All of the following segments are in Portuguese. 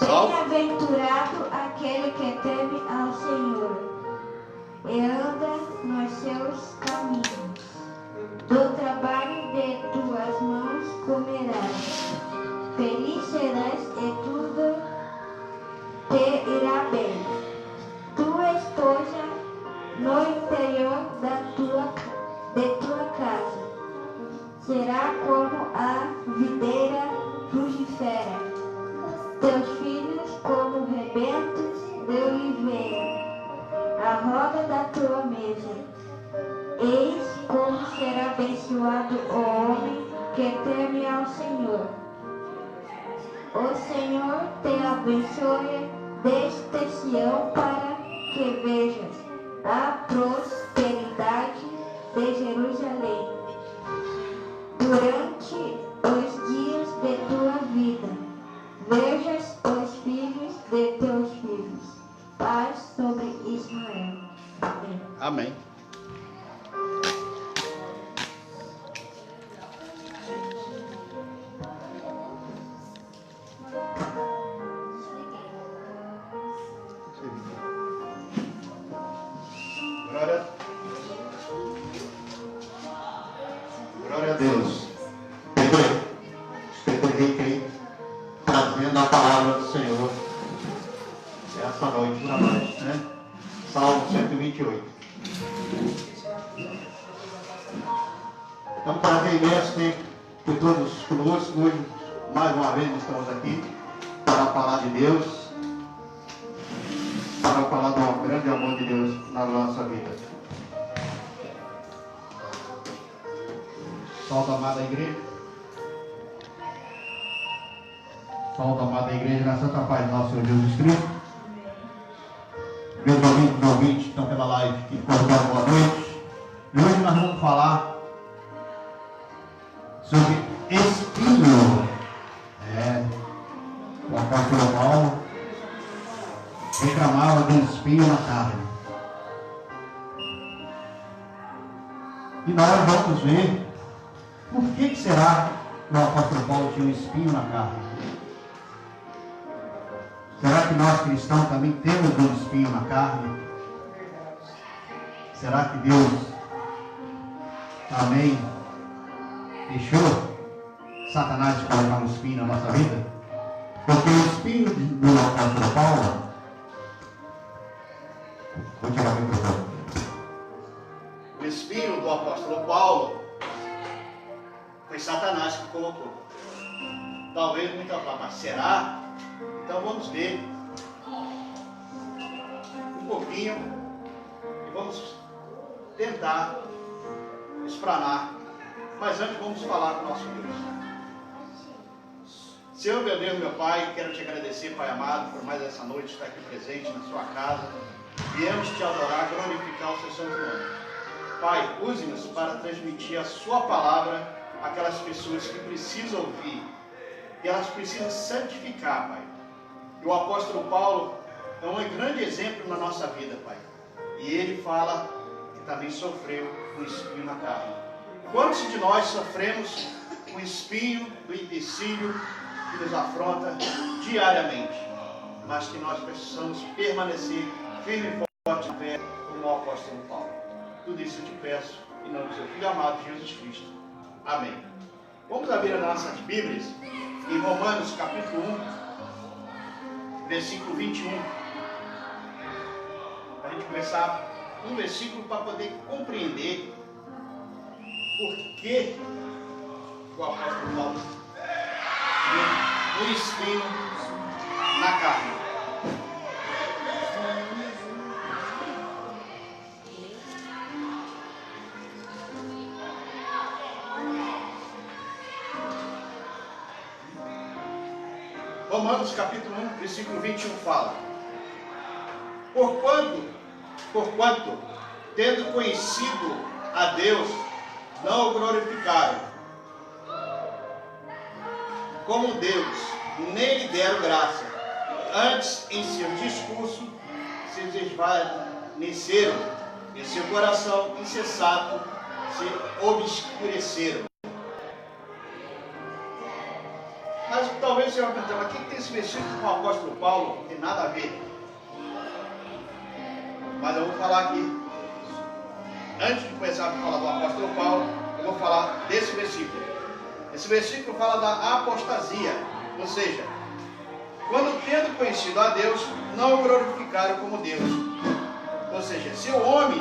Bem-aventurado aquele que teme ao Senhor e anda nos seus caminhos. Do trabalho de tuas mãos comerás. Feliz serás e tudo te irá bem. Tua esposa no interior de tua casa será como a videira frugífera. Teus filhos como rebentos de oliveira, a roda da tua mesa. Eis como será abençoado o homem que teme ao Senhor. O Senhor te abençoe desde Sião para que vejas a prosperidade de Jerusalém durante os dias de tua vida. Vejas os filhos de teus filhos. Paz sobre Israel. Amém. Amém. Glória a Deus. Pedro Henrique trazendo a palavra do Senhor essa noite para nós, né? Salmo 128. É um prazer imenso ter todos conosco hoje. Mais uma vez estamos aqui para falar de Deus, para falar do grande amor de Deus na nossa vida. Salve, amada igreja. Salve, amada igreja, na santa paz do nosso Senhor Jesus Cristo. Meus ouvintes que estão pela live, que acordam, boa noite. E hoje nós vamos falar sobre espinho. O apóstolo Paulo reclamava de espinho na carne. E nós vamos ver por que será que o apóstolo Paulo tinha um espinho na carne. Será que nós cristãos também temos um espinho na carne? Será que Deus também deixou Satanás colocar um espinho na nossa vida? Porque o espinho do apóstolo Paulo, vou tirar o microfone. O espinho do apóstolo Paulo foi Satanás que colocou. Talvez muita fala, mas será? Então vamos ver um pouquinho e vamos tentar explanar. Mas antes vamos falar com o nosso Deus. Senhor, meu Deus, meu Pai, quero te agradecer, Pai amado, por mais essa noite estar aqui presente na sua casa. Viemos te adorar, glorificar o seu santo nome. Pai, use-nos para transmitir a sua palavra àquelas pessoas que precisam ouvir. E elas precisam santificar, Pai. E o apóstolo Paulo é um grande exemplo na nossa vida, Pai. E ele fala que também sofreu um espinho na carne. Quantos de nós sofremos o espinho do empecilho que nos afronta diariamente? Mas que nós precisamos permanecer firme e forte na fé, como o apóstolo Paulo. Tudo isso eu te peço, em nome do seu Filho amado, Jesus Cristo. Amém. Vamos abrir as nossas Bíblias em Romanos capítulo 1, versículo 21. Para a gente começar um versículo para poder compreender por que o apóstolo Paulo tinha um espinho na carne. Romanos capítulo 1, versículo 21 fala: Porquanto, tendo conhecido a Deus, não o glorificaram como Deus, nem lhe deram graça. Antes, em seu discurso, se desvaneceram, em seu coração insensato se obscureceram. Mas talvez Talvez você vai perguntar, mas o que tem esse versículo com o apóstolo Paulo? Não tem nada a ver. Mas eu vou falar aqui, antes de começar a falar do apóstolo Paulo, eu vou falar desse versículo. Esse versículo fala da apostasia, ou seja, quando tendo conhecido a Deus, não o glorificaram como Deus. Ou seja, se o homem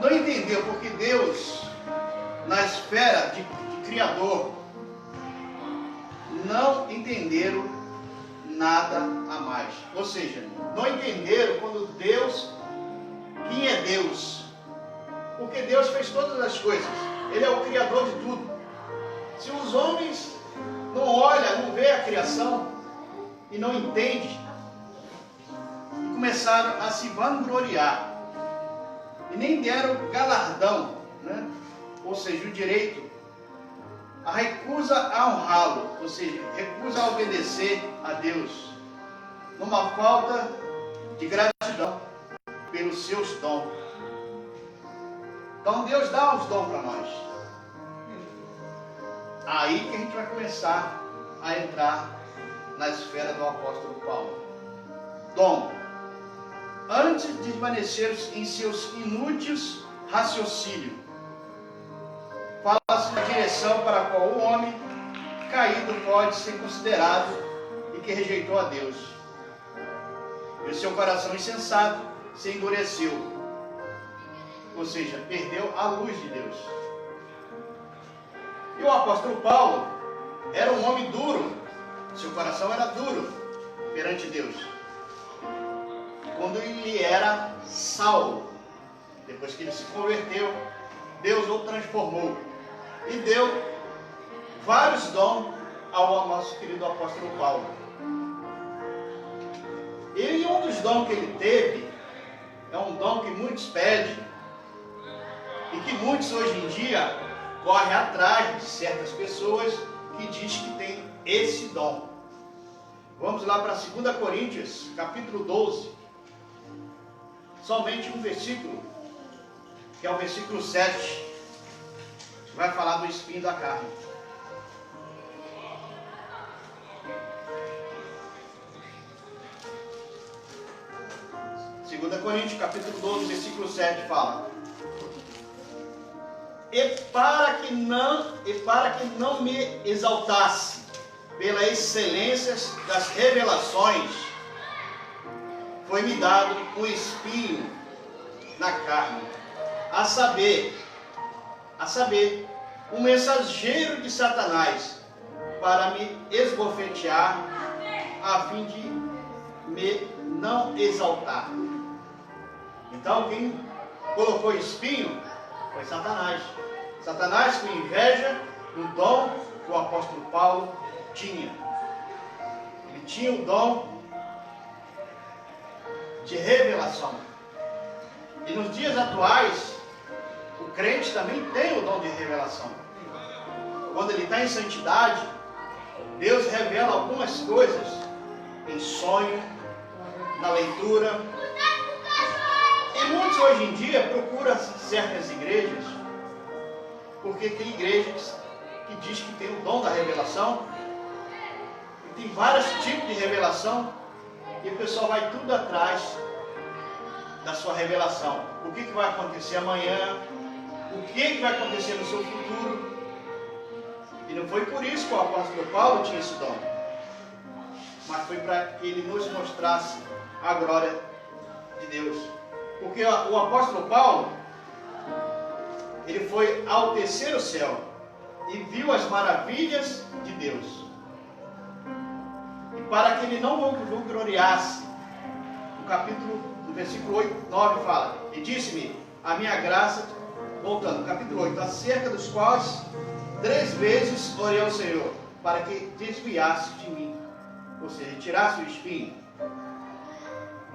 não entendeu porque Deus, na esfera de Criador, não entenderam nada a mais. Ou seja, não entenderam quando Deus, quem é Deus? Porque Deus fez todas as coisas. Ele é o Criador de tudo. Se os homens não olham, não vê a criação e não entendem, e começaram a se vangloriar e nem deram galardão, né? Ou seja, o direito, a recusa a honrá-lo, ou seja, recusa a obedecer a Deus, numa falta de gratidão pelos seus dons. Então Deus dá os dons para nós. Aí que a gente vai começar a entrar na esfera do apóstolo Paulo. Dom. Antes de desvanecer em seus inúteis raciocínios, fala-se da direção para a qual o homem caído pode ser considerado e que rejeitou a Deus. E o seu coração insensato se endureceu, ou seja, perdeu a luz de Deus. E o apóstolo Paulo era um homem duro, seu coração era duro perante Deus. Quando ele era Saulo, depois que ele se converteu, Deus o transformou e deu vários dons ao nosso querido apóstolo Paulo. E um dos dons que ele teve é um dom que muitos pedem e que muitos hoje em dia correm atrás de certas pessoas que diz que tem esse dom. Vamos lá para 2 Coríntios, capítulo 12. Somente um versículo, que é o versículo 7, vai falar do espinho da carne. Segunda Coríntios, capítulo 12, versículo 7 fala: E para que não me exaltasse pela excelência das revelações, foi-me dado um espinho na carne, a saber, um mensageiro de Satanás, para me esbofetear, a fim de me não exaltar. Então, quem colocou espinho foi Satanás. Satanás com inveja do dom que o apóstolo Paulo tinha. Ele tinha o dom de revelação. E nos dias atuais, o crente também tem o dom de revelação. Quando ele está em santidade, Deus revela algumas coisas em sonho, na leitura. E muitos hoje em dia procuram certas igrejas, porque tem igrejas que diz que tem o dom da revelação, e tem vários tipos de revelação, e o pessoal vai tudo atrás da sua revelação. O que vai acontecer amanhã, o que vai acontecer no seu futuro. E não foi por isso que o apóstolo Paulo tinha esse dom, mas foi para que ele nos mostrasse a glória de Deus. Porque o apóstolo Paulo, ele foi ao terceiro céu e viu as maravilhas de Deus. E para que ele não gloriasse, no versículo 8, 9 fala: E disse-me, a minha graça, voltando, capítulo 8, acerca dos quais 3 vezes orei ao Senhor, para que desviasse de mim, ou seja, tirasse o espinho.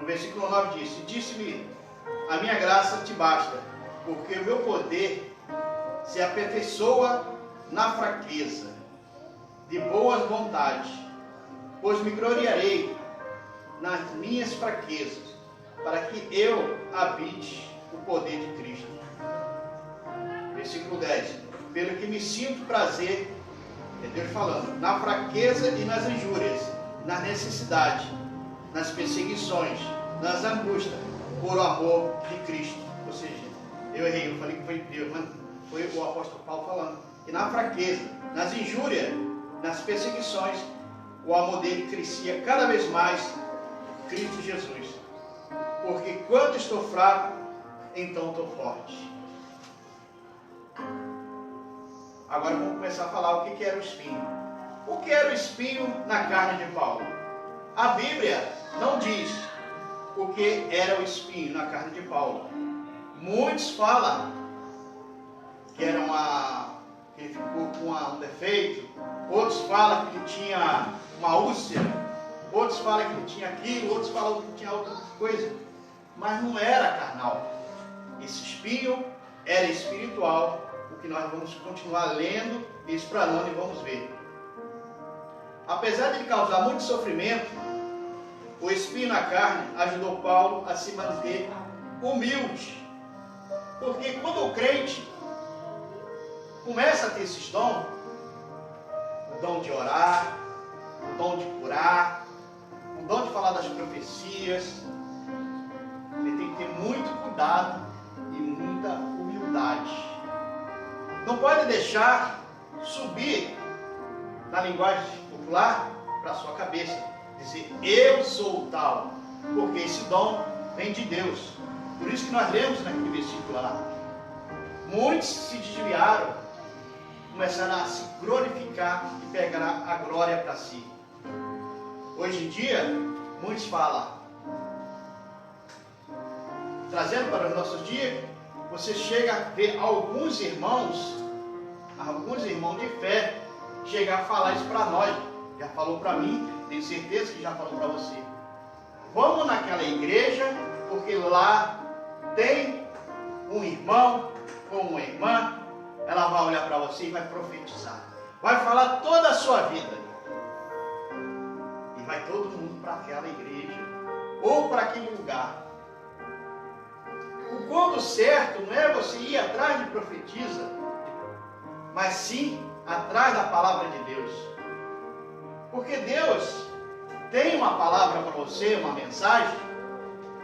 No versículo 9 disse-me, a minha graça te basta, porque o meu poder se aperfeiçoa na fraqueza. De boas vontades, pois me gloriarei nas minhas fraquezas, para que eu habite o poder de Cristo. Versículo 10. Pelo que me sinto prazer É Deus falando. Na fraqueza e nas injúrias, na necessidade, nas perseguições, nas angústias, por amor de Cristo. Ou seja, eu errei, eu falei que foi Deus, mas foi o apóstolo Paulo falando. Que na fraqueza, nas injúrias, nas perseguições, o amor dele crescia cada vez mais por Cristo Jesus. Porque quando estou fraco, então estou forte. Agora vamos começar a falar o que era o espinho. O que era o espinho na carne de Paulo? A Bíblia não diz o que era o espinho na carne de Paulo. Muitos falam que era que ele ficou com um defeito. Outros falam que ele tinha uma úlcera. Outros falam que ele tinha aquilo. Outros falam que tinha outra coisa. Mas não era carnal. Esse espinho era espiritual. O que nós vamos continuar lendo e explanando e vamos ver. Apesar de causar muito sofrimento, o espinho na carne ajudou Paulo a se manter humilde. Porque quando o crente começa a ter esses dons, o dom de orar, o dom de curar, o dom de falar das profecias, ele tem que ter muito cuidado e muita humildade. Não pode deixar subir na linguagem popular para a sua cabeça. Dizer, eu sou tal. Porque esse dom vem de Deus. Por isso que nós lemos naquele versículo lá. Muitos se desviaram, começaram a se glorificar e pegar a glória para si. Hoje em dia, muitos falam, trazendo para os nossos dias, você chega a ver alguns irmãos de fé, chegar a falar isso para nós. Já falou para mim, tenho certeza que já falou para você. Vamos naquela igreja, porque lá tem um irmão ou uma irmã, ela vai olhar para você e vai profetizar. Vai falar toda a sua vida. E vai todo mundo para aquela igreja, ou para aquele lugar. O quando certo não é você ir atrás de profetiza, mas sim atrás da palavra de Deus. Porque Deus tem uma palavra para você, uma mensagem,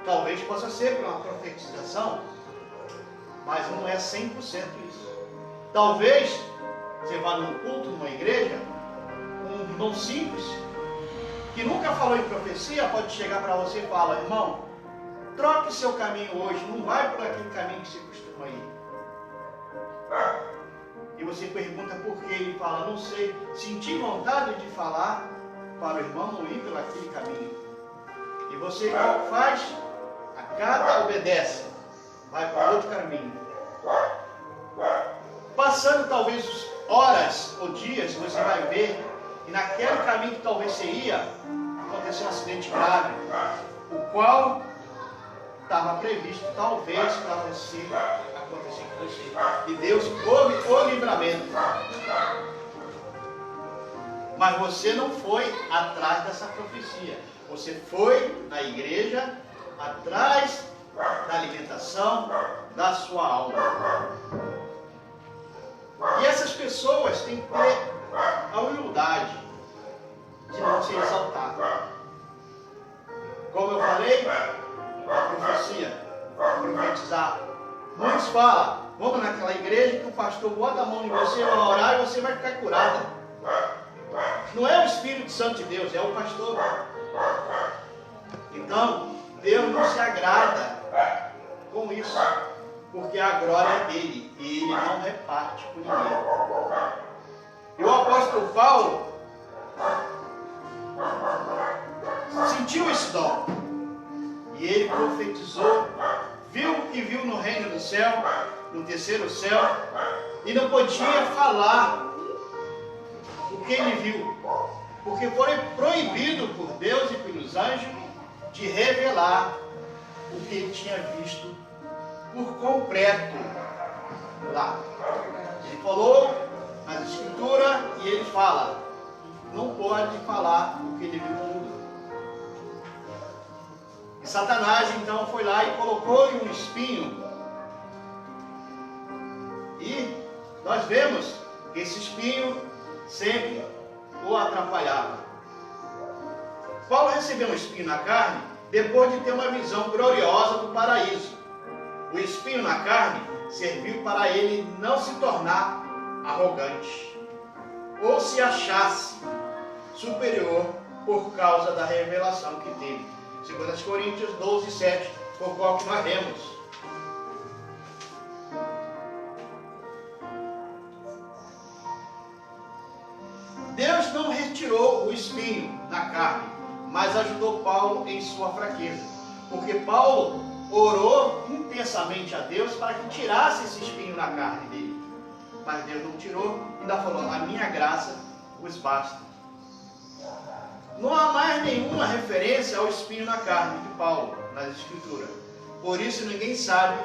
talvez possa ser para uma profetização, mas não é 100% isso. Talvez você vá num culto, numa igreja, um irmão simples, que nunca falou em profecia, pode chegar para você e falar, irmão, troque seu caminho hoje, não vai por aquele caminho que você costuma ir. E você pergunta por que ele fala, não sei, senti vontade de falar para o irmão não ir por aquele caminho. E você faz, acata, obedece, vai para outro caminho. Passando talvez horas ou dias, você vai ver, e naquele caminho que talvez você ia, aconteceu um acidente grave, o qual estava previsto, talvez, para você acontecer com você. E Deus houve o livramento. Mas você não foi atrás dessa profecia. Você foi na igreja, atrás da alimentação da sua alma. E essas pessoas têm que ter a humildade de não se exaltar. Como eu falei, a profecia, profetizar. Muitos falam, vamos naquela igreja que o pastor bota a mão em você, vai orar e você vai ficar curada. Não é o Espírito Santo de Deus, é o pastor. Então, Deus não se agrada com isso, porque a glória é dele e ele não reparte com ninguém. E o apóstolo Paulo sentiu esse dom. E ele profetizou, viu o que viu no reino do céu, no terceiro céu, e não podia falar o que ele viu, porque foi proibido por Deus e pelos anjos de revelar o que ele tinha visto por completo lá. Ele falou nas escrituras e ele fala, não pode falar o que ele viu tudo. E Satanás então foi lá e colocou-lhe um espinho. E nós vemos que esse espinho sempre o atrapalhava. Paulo recebeu um espinho na carne depois de ter uma visão gloriosa do paraíso. O espinho na carne serviu para ele não se tornar arrogante ou se achasse superior por causa da revelação que teve. 2 Coríntios 12, 7, por qual que nós lemos. Deus não retirou o espinho na carne, mas ajudou Paulo em sua fraqueza. Porque Paulo orou intensamente a Deus para que tirasse esse espinho na carne dele. Mas Deus não tirou, ainda falou, a minha graça vos basta. Não há mais nenhuma referência ao espinho na carne de Paulo nas Escrituras. Por isso ninguém sabe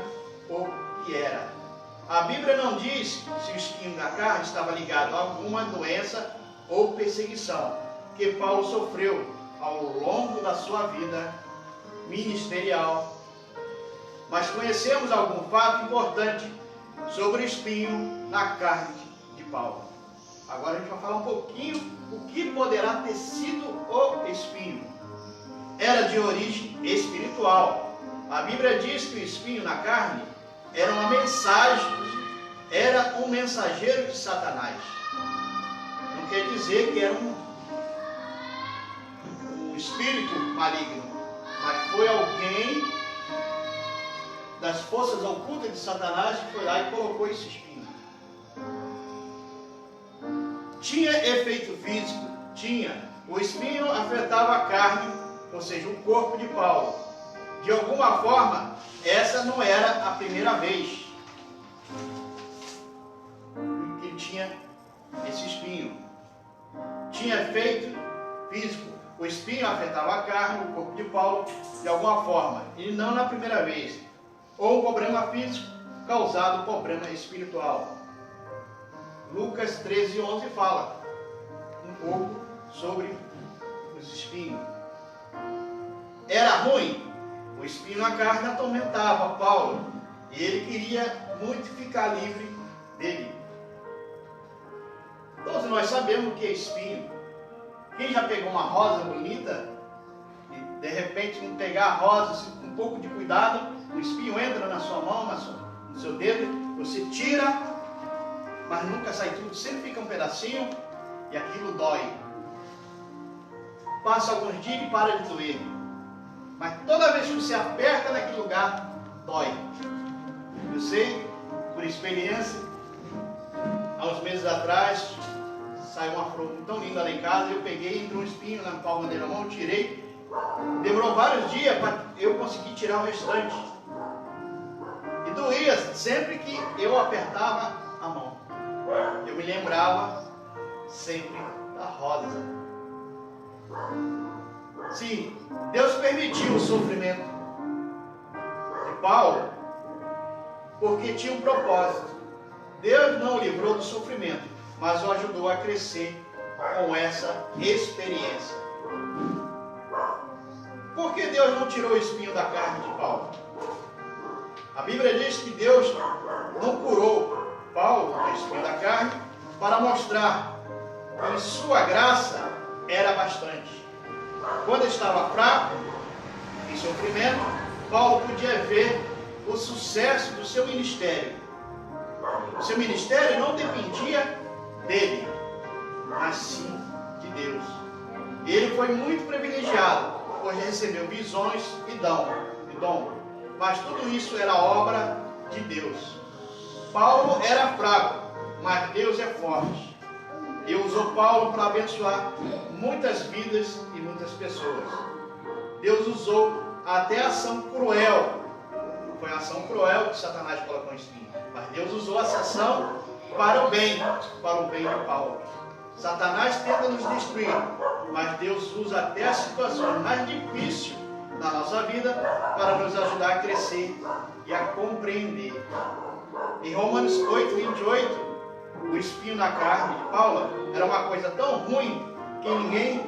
o que era. A Bíblia não diz se o espinho na carne estava ligado a alguma doença ou perseguição que Paulo sofreu ao longo da sua vida ministerial. Mas conhecemos algum fato importante sobre o espinho na carne de Paulo. Agora a gente vai falar um pouquinho o que poderá ter sido o espinho. Era de origem espiritual. A Bíblia diz que o espinho na carne era uma mensagem, era um mensageiro de Satanás. Não quer dizer que era um espírito maligno, mas foi alguém das forças ocultas de Satanás que foi lá e colocou esse espinho. Tinha efeito físico? Tinha. O espinho afetava a carne, ou seja, o corpo de Paulo. De alguma forma, essa não era a primeira vez que ele tinha esse espinho. Tinha efeito físico. O espinho afetava a carne, o corpo de Paulo, de alguma forma, e não na primeira vez. Ou um problema físico causado problema espiritual. Lucas 13, 11 fala um pouco sobre os espinhos. Era ruim. O espinho na carne atormentava Paulo e ele queria muito ficar livre dele. Todos nós sabemos o que é espinho. Quem já pegou uma rosa bonita e de repente não pegar a rosa com um pouco de cuidado, o espinho entra na sua mão, no seu dedo, você tira, mas nunca sai tudo, sempre fica um pedacinho e aquilo dói. Passa alguns dias e para de doer. Mas toda vez que você aperta naquele lugar, dói. Eu sei, por experiência, há uns meses atrás, saiu uma flor tão linda lá em casa, eu peguei, entrou um espinho na palma da mão, tirei. Demorou vários dias para eu conseguir tirar o restante. E doía sempre que eu apertava a mão. Eu me lembrava sempre da rosa. Sim, Deus permitiu o sofrimento de Paulo porque tinha um propósito. Deus não o livrou do sofrimento, mas o ajudou a crescer com essa experiência. Por que Deus não tirou o espinho da carne de Paulo? A Bíblia diz que Deus não curou Paulo do espinho da carne para mostrar que sua graça era bastante. Quando estava fraco, em sofrimento, Paulo podia ver o sucesso do seu ministério. O seu ministério não dependia dele, mas sim de Deus. Ele foi muito privilegiado, pois recebeu visões e dom. Mas tudo isso era obra de Deus. Paulo era fraco, mas Deus é forte. Deus usou Paulo para abençoar muitas vidas e muitas pessoas. Deus usou até a ação cruel. Foi a ação cruel que Satanás colocou em espinho. Mas Deus usou essa ação para o bem de Paulo. Satanás tenta nos destruir, mas Deus usa até as situações mais difíceis da nossa vida para nos ajudar a crescer e a compreender. Em Romanos 8, 28, o espinho na carne de Paulo era uma coisa tão ruim que ninguém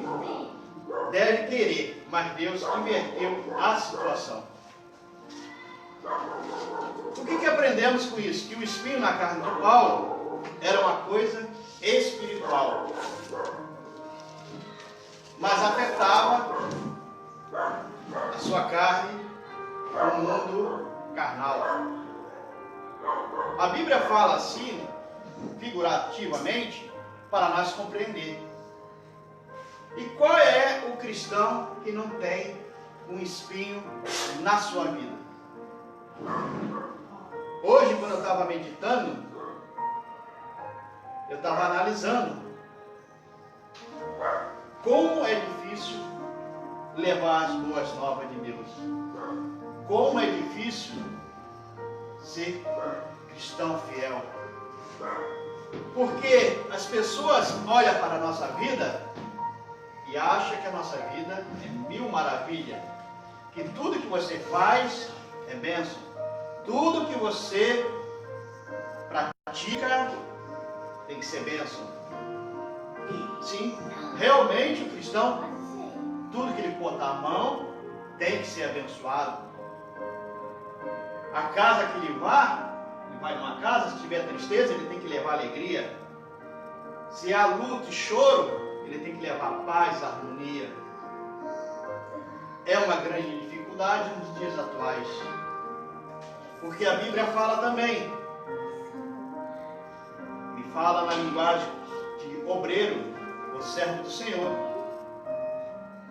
deve querer, mas Deus inverteu a situação. O que aprendemos com isso? Que o espinho na carne de Paulo era uma coisa espiritual, mas afetava a sua carne, o mundo carnal. A Bíblia fala assim, figurativamente, para nós compreender. E qual é o cristão que não tem um espinho na sua vida? Hoje, quando eu estava meditando, eu estava analisando como é difícil levar as boas novas de Deus. Como é difícil ser cristão fiel. Porque as pessoas olham para a nossa vida e acham que a nossa vida é mil maravilhas. Que tudo que você faz é bênção. Tudo que você pratica tem que ser bênção. Sim, realmente o cristão, tudo que ele botar a mão tem que ser abençoado. A casa que ele vai numa casa, se tiver tristeza, ele tem que levar alegria. Se há luto e choro, ele tem que levar paz, harmonia. É uma grande dificuldade nos dias atuais. Porque a Bíblia fala também. Ele fala na linguagem de obreiro, ou servo do Senhor.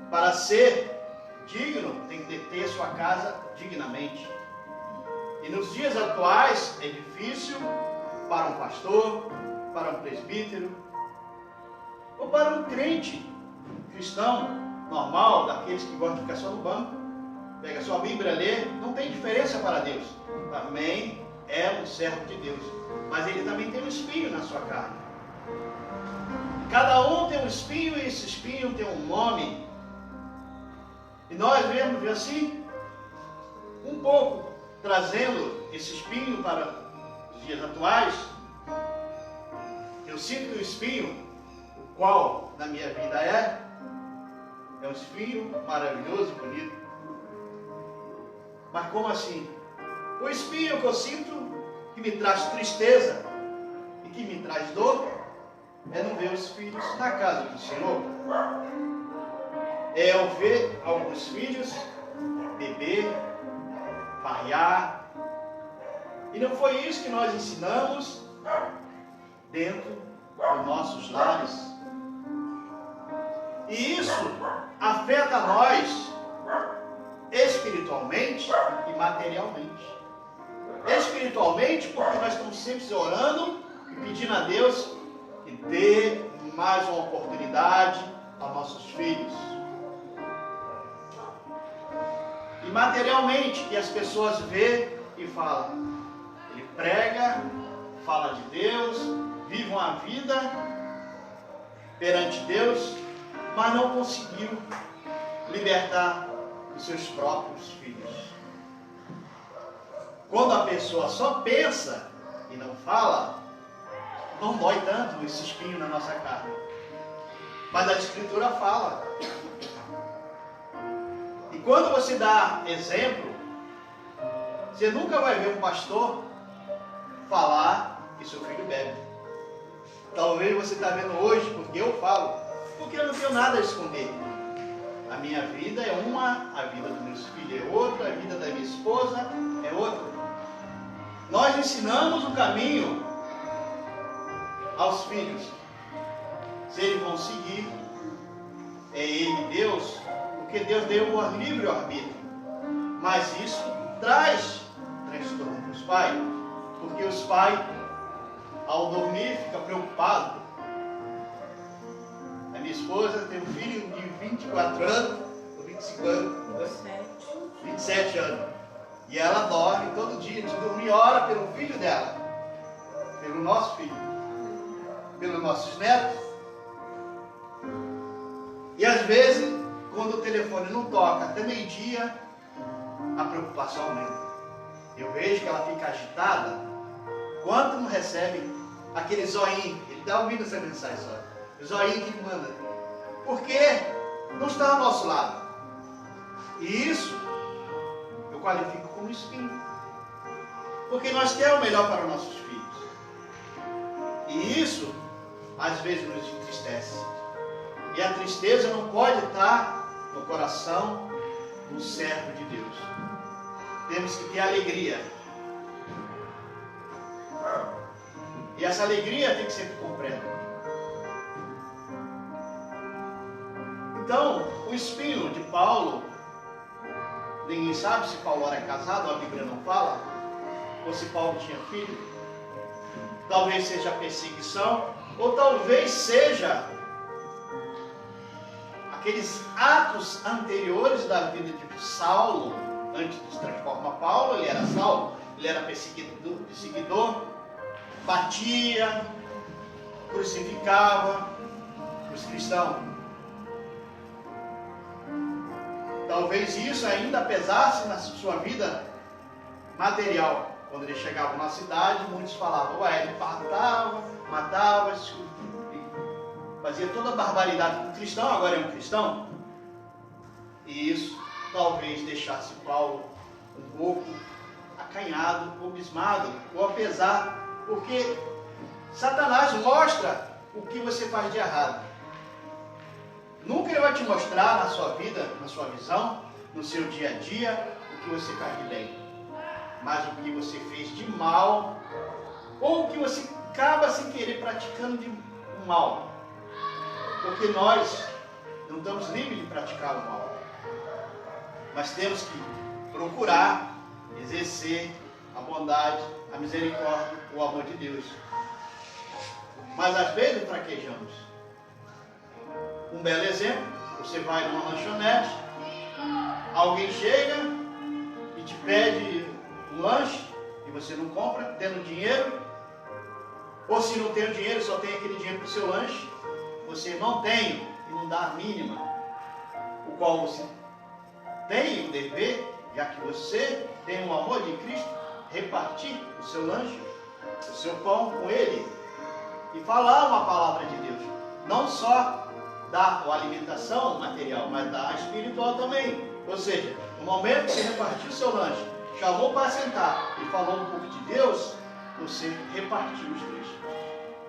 Para ser digno, tem que ter sua casa dignamente. E nos dias atuais é difícil para um pastor, para um presbítero, ou para um crente cristão normal, daqueles que gostam de ficar só no banco, pega sua Bíblia e lê, não tem diferença para Deus. Também é um servo de Deus, mas ele também tem um espinho na sua carne. Cada um tem um espinho e esse espinho tem um nome. E nós vemos assim, um pouco, trazendo esse espinho para os dias atuais. Eu sinto que o espinho, o qual na minha vida é um espinho maravilhoso e bonito. Mas como assim? O espinho que eu sinto, que me traz tristeza e que me traz dor, é não ver os filhos na casa do Senhor. É eu ver alguns filhos beber, farrear. E não foi isso que nós ensinamos dentro dos nossos lares. E isso afeta nós espiritualmente e materialmente. Espiritualmente, porque nós estamos sempre orando e pedindo a Deus que dê mais uma oportunidade aos nossos filhos. E materialmente, que as pessoas vê e falam. Ele prega, fala de Deus, vive uma vida perante Deus, mas não conseguiu libertar os seus próprios filhos. Quando a pessoa só pensa e não fala, não dói tanto esse espinho na nossa carne. Mas a Escritura fala. E quando você dá exemplo, você nunca vai ver um pastor falar que seu filho bebe. Talvez você está vendo hoje, porque eu falo, porque eu não tenho nada a esconder. A minha vida é uma, a vida dos meus filhos é outra, a vida da minha esposa é outra. Nós ensinamos o caminho aos filhos. Se eles vão seguir, é Ele, Deus, porque Deus deu o livre-arbítrio. Mas isso traz transtorno para os pais, porque os pais, ao dormir, ficam preocupados. A minha esposa tem um filho de 24 anos, ou 25 anos, 27 anos. E ela dorme todo dia, antes de dormir, ora pelo filho dela, pelo nosso filho, pelos nossos netos. E às vezes, quando o telefone não toca até meio-dia, a preocupação aumenta. Eu vejo que ela fica agitada quando não recebe aquele zoinho. Ele está ouvindo essa mensagem só. O zoinho que ele manda. Porque não está ao nosso lado. E isso eu qualifico como espinho. Porque nós queremos o melhor para os nossos filhos. E isso às vezes nos entristece. E a tristeza não pode estar no coração do servo de Deus. Temos que ter alegria. E essa alegria tem que ser completa. Então, o espinho de Paulo, ninguém sabe se Paulo era casado, a Bíblia não fala, ou se Paulo tinha filho. Talvez seja perseguição, ou talvez seja aqueles atos anteriores da vida de Saulo, antes de se transformar Paulo. Ele era Saulo, ele era perseguidor, batia, crucificava os cristãos. Talvez isso ainda pesasse na sua vida material. Quando ele chegava na cidade, muitos falavam, ué, ele matava, fazia toda a barbaridade com o cristão, agora é um cristão. E isso talvez deixasse Paulo um pouco acanhado, ou abismado, ou apesar, porque Satanás mostra o que você faz de errado. Nunca ele vai te mostrar na sua vida, na sua visão, no seu dia a dia, o que você faz de bem. Mas o que você fez de mal, ou o que você acaba sem querer praticando de mal. Porque nós não estamos livres de praticar o mal. Mas temos que procurar exercer a bondade, a misericórdia, o amor de Deus. Mas às vezes fraquejamos. Um belo exemplo, você vai numa lanchonete, alguém chega e te pede um lanche e você não compra, tendo dinheiro, ou se não tem o dinheiro, só tem aquele dinheiro para o seu lanche, você não tem e não dá a mínima, o qual você tem o dever, já que você tem o amor de Cristo, repartir o seu lanche, o seu pão com Ele e falar uma palavra de Deus, não só dar a alimentação material, mas dar a espiritual também. Ou seja, no momento que você repartiu o seu lanche, chamou para sentar e falou um pouco de Deus, você repartiu os dois.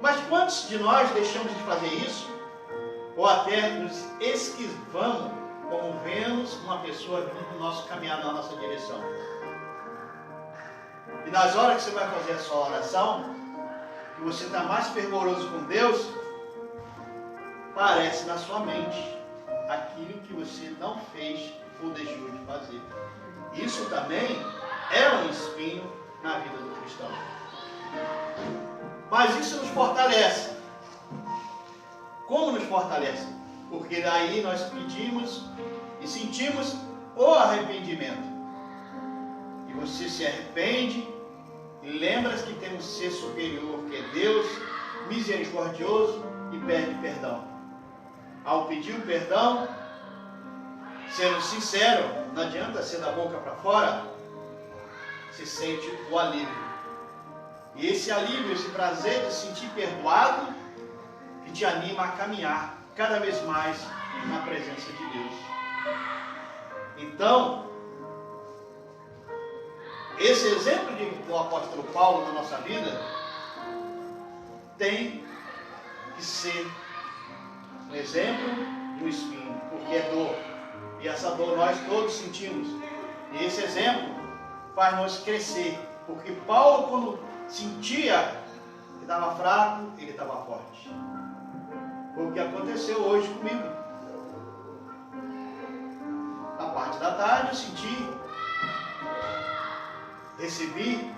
Mas quantos de nós deixamos de fazer isso? Ou até nos esquivamos, como vemos uma pessoa vindo no nosso caminhar, na nossa direção. E nas horas que você vai fazer a sua oração, que você está mais fervoroso com Deus, parece na sua mente aquilo que você não fez ou deixou de fazer. Isso também é um espinho na vida do cristão. Mas isso nos fortalece. Como nos fortalece? Porque daí nós pedimos e sentimos o arrependimento. E você se arrepende e lembra que tem um ser superior, que é Deus, misericordioso, e pede perdão. Ao pedir o perdão, sendo sincero, não adianta ser da boca para fora, se sente o alívio. E esse alívio, esse prazer de se sentir perdoado, que te anima a caminhar cada vez mais na presença de Deus. Então, esse exemplo do apóstolo Paulo na nossa vida tem que ser um exemplo do espinho, porque é dor. E essa dor nós todos sentimos. E esse exemplo faz nós crescer. Porque Paulo, quando sentia que estava fraco, ele estava forte. Foi o que aconteceu hoje comigo. Na parte da tarde eu recebi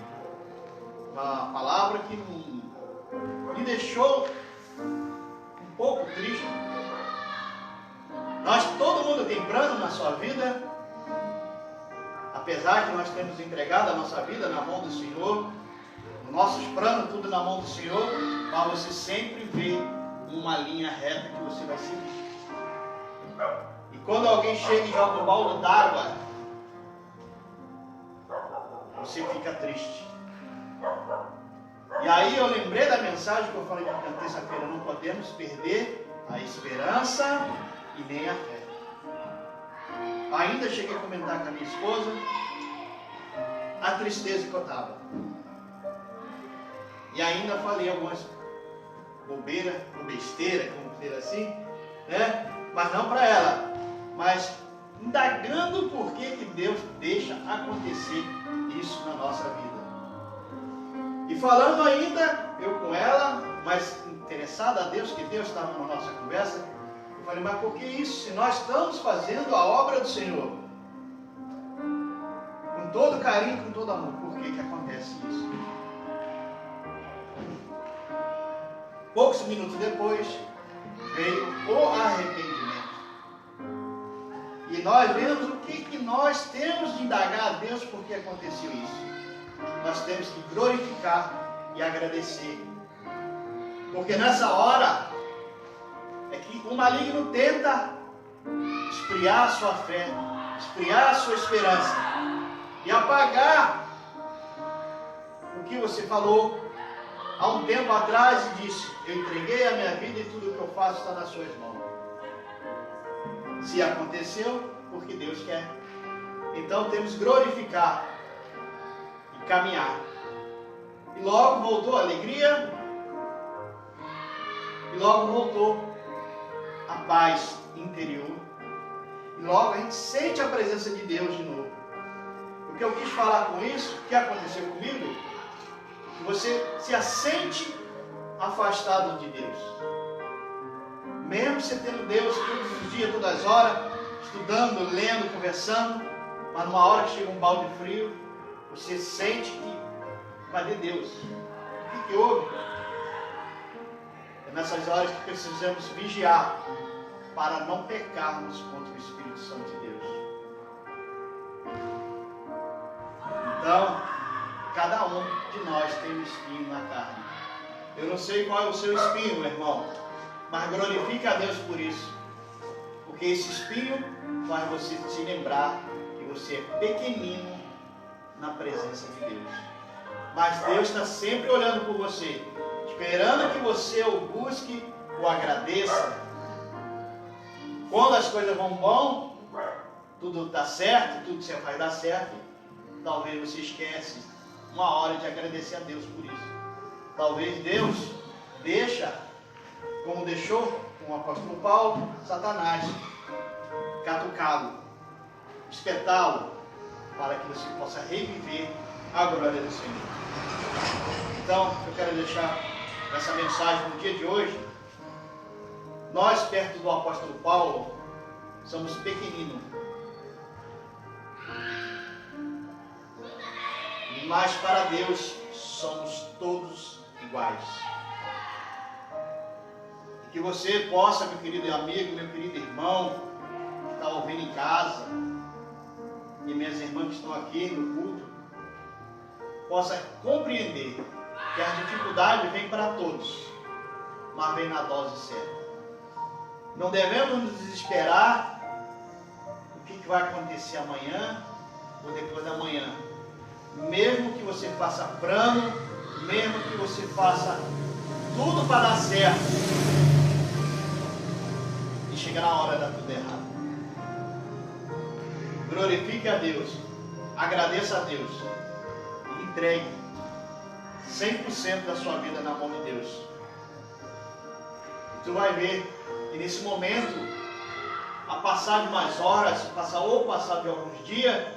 uma palavra que me deixou um pouco triste. Todo mundo tem plano na sua vida, apesar que nós temos entregado a nossa vida na mão do Senhor, nossos planos tudo na mão do Senhor, mas você sempre vê uma linha reta que você vai seguir. E quando alguém chega e joga um balde d'água, você fica triste. E aí eu lembrei da mensagem que eu falei na terça-feira: não podemos perder a esperança e nem a fé. Ainda cheguei a comentar com a minha esposa a tristeza que eu estava. E ainda falei algumas bobeira, ou besteira, como dizer assim, né? Mas não para ela, mas indagando o porquê que Deus deixa acontecer isso na nossa vida. E falando ainda, eu com ela, mas interessada a Deus, que Deus estava na nossa conversa, eu falei, mas por que isso? Se nós estamos fazendo a obra do Senhor, com todo carinho, com todo amor, por que acontece isso? Poucos minutos depois, veio o arrependimento. E nós vemos o que nós temos de indagar a Deus por que aconteceu isso. Nós temos que glorificar e agradecer. Porque nessa hora é que o maligno tenta esfriar a sua fé, esfriar a sua esperança e apagar o que você falou há um tempo atrás e disse: eu entreguei a minha vida e tudo o que eu faço está nas suas mãos. Se aconteceu, porque Deus quer. Então temos que glorificar e caminhar. E logo voltou a alegria, e logo voltou a paz interior, e logo a gente sente a presença de Deus de novo. O que eu quis falar com isso, o que aconteceu comigo, que você se sente afastado de Deus. Mesmo você tendo Deus todos os dias, todas as horas, estudando, lendo, conversando, mas numa hora que chega um balde frio, você sente que cadê Deus? O que houve? É nessas horas que precisamos vigiar para não pecarmos contra o Espírito Santo de Deus. Então, cada um de nós tem um espinho na carne. Eu não sei qual é o seu espinho, meu irmão, mas glorifique a Deus por isso. Porque esse espinho faz você se lembrar que você é pequenino na presença de Deus. Mas Deus está sempre olhando por você, esperando que você o busque, o agradeça. Quando as coisas vão bom, tudo está certo, tudo que você faz dar certo, talvez você esquece uma hora de agradecer a Deus por isso. Talvez Deus deixa, como deixou com o apóstolo Paulo, Satanás catucá-lo, espetá-lo, para que você possa reviver a glória do Senhor. Então, eu quero deixar essa mensagem no dia de hoje. Nós, perto do apóstolo Paulo, somos pequeninos. Mas para Deus somos todos iguais. E que você possa, meu querido amigo, meu querido irmão, que está ouvindo em casa, e minhas irmãs que estão aqui no culto, possa compreender que a dificuldade vem para todos, mas vem na dose certa. Não devemos nos desesperar o que vai acontecer amanhã ou depois da manhã. Mesmo que você faça plano, mesmo que você faça tudo para dar certo, e chega na hora de dar tudo errado. Glorifique a Deus, agradeça a Deus e entregue 100% da sua vida na mão de Deus. E tu vai ver que nesse momento, a passar de umas horas, passar de alguns dias,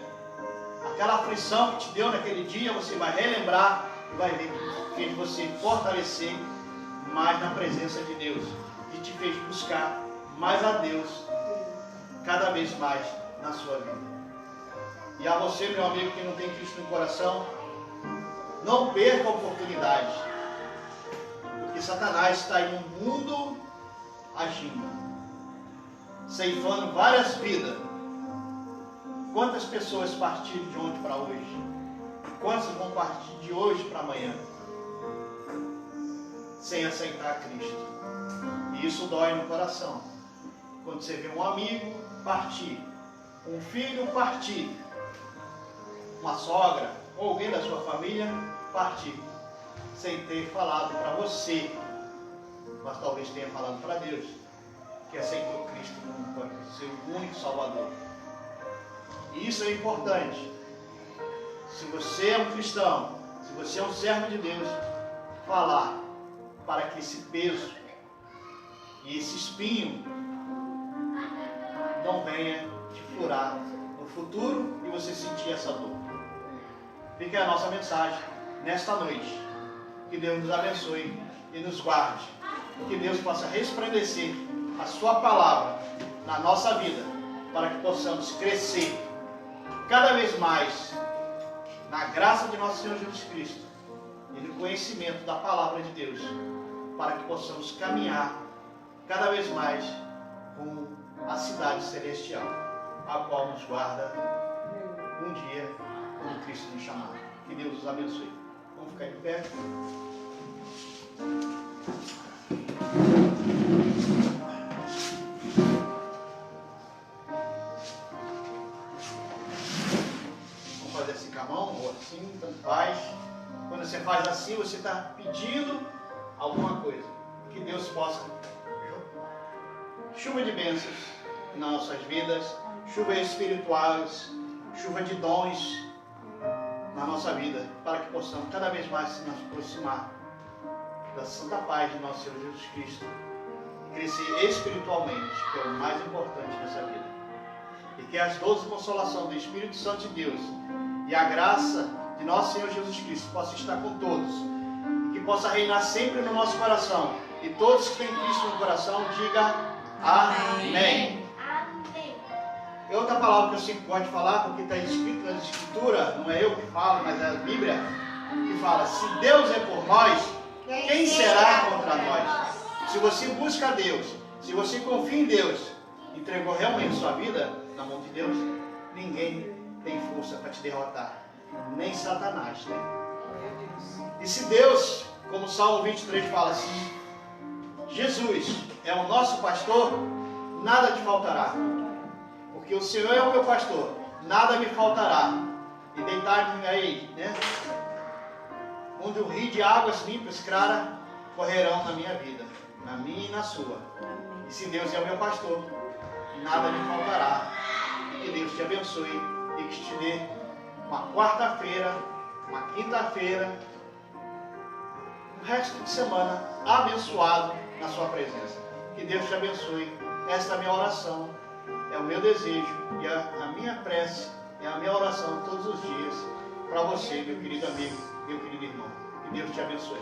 aquela aflição que te deu naquele dia, você vai relembrar e vai ver que fez você fortalecer mais na presença de Deus, que te fez buscar mais a Deus cada vez mais na sua vida. E a você, meu amigo, que não tem Cristo no coração, não perca a oportunidade, porque Satanás está aí no mundo agindo, ceifando várias vidas. Quantas pessoas partiram de ontem para hoje? Quantas vão partir de hoje para amanhã? Sem aceitar Cristo. E isso dói no coração. Quando você vê um amigo partir, um filho partir, uma sogra ou alguém da sua família partir, sem ter falado para você, mas talvez tenha falado para Deus, que aceitou Cristo como seu único Salvador. E isso é importante. Se você é um cristão, se você é um servo de Deus, falar para que esse peso e esse espinho não venha te furar no futuro e você sentir essa dor. Fica aí a nossa mensagem nesta noite. Que Deus nos abençoe e nos guarde. Que Deus possa resplandecer a sua palavra na nossa vida, para que possamos crescer cada vez mais na graça de nosso Senhor Jesus Cristo e no conhecimento da palavra de Deus, para que possamos caminhar cada vez mais rumo à cidade celestial, a qual nos guarda um dia quando Cristo nos chamar. Que Deus os abençoe. Vamos ficar de pé. Vamos fazer assim com a mão, ou assim, tanto faz. Quando você faz assim, você está pedindo alguma coisa. Que Deus possa chuva de bênçãos nas nossas vidas, chuva espirituais, chuva de dons na nossa vida, para que possamos cada vez mais se nos aproximar da santa paz de nosso Senhor Jesus Cristo e crescer espiritualmente, que é o mais importante nessa vida. E que as doces consolações do Espírito Santo de Deus e a graça de nosso Senhor Jesus Cristo possa estar com todos e que possa reinar sempre no nosso coração. E todos que têm Cristo no coração, diga amém. E outra palavra que eu sempre gosto de falar, porque está escrito na Escritura, não é eu que falo, mas é a Bíblia, que fala: se Deus é por nós, quem será contra nós? Se você busca a Deus, se você confia em Deus, entregou realmente sua vida na mão de Deus, ninguém tem força para te derrotar, nem Satanás, né? E se Deus, como o Salmo 23 fala assim, Jesus é o nosso pastor, nada te faltará. Porque o Senhor é o meu pastor, nada me faltará. E deitar-me aí, né? Onde um rio de águas limpas, claras, correrão na minha vida, na minha e na sua. E se Deus é o meu pastor, nada me faltará. Que Deus te abençoe e que te dê uma quarta-feira, uma quinta-feira, o resto de semana abençoado na sua presença. Que Deus te abençoe. Esta é a minha oração, é o meu desejo e a minha prece, é a minha oração todos os dias para você, meu querido amigo, meu querido irmão. Que Deus te abençoe.